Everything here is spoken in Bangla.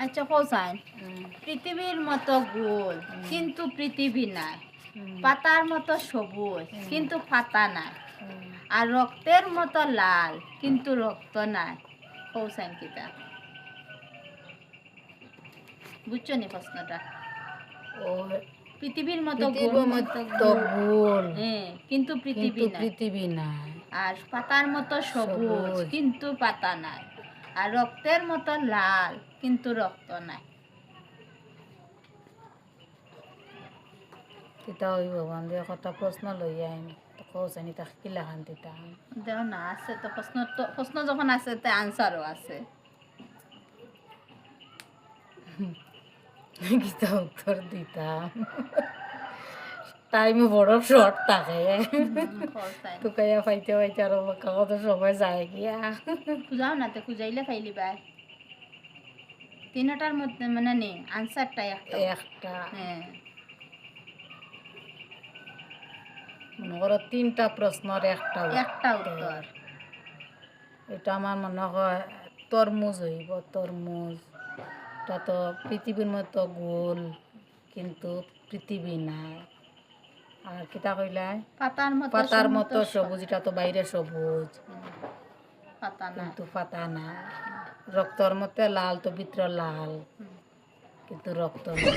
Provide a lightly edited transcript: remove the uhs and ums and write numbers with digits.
আচ্ছা হোসাইন, পৃথিবীর মতো গোল কিন্তু পৃথিবী নাই, পাতার মতো সবুজ কিন্তু পাতা নাই, আর রক্তের মতো লাল কিন্তু রক্ত নাই। হোসাইন কিতা বুঝছো নি প্রশ্নটা? ও পৃথিবীর মতো পৃথিবীর মতো গোল হ্যাঁ কিন্তু পৃথিবী কিন্তু নাই, পৃথিবী নাই, আর পাতার মতো সবুজ সবুজ। কিন্তু পাতা নাই, আর রক্তের মতো লাল কিন্তু রক্ত নাই। তিতা হইব বান্ধে কটা প্রশ্ন লই আইন কৌসানি তা কিলা খান তিতা দেও না, আছে তো প্রশ্ন, তো প্রশ্ন যখন আছে তো আনসারও আছে। কিতা উত্তর দিতাম টাইম বড় শর্ট থাকে হোসাইন তো কাইয়া পাইতে পাইতে আর কত সময় যায় গিয়া খুঁজাও না, তো খুঁজাইলে ফাইলি বাই তিনটার মধ্যে মানে নেই আনসারটাই একটা। একটা হ্যাঁ মনে করো তিনটা প্রশ্নের একটা একটা উত্তর। উত্তর। এটা আমার মনে হয় তরমুজ হইব। তরমুজ এটা তো পৃথিবীর মতো গোল কিন্তু পৃথিবী নাই। আর কিতা কইলাই পাতার মতো সবুজ, এটা তো বাইরে সবুজ পাতা না, কিন্তু পাতা নাই। রক্তর মতো লাল তো ভিতরে লাল কিন্তু রক্ত নাই।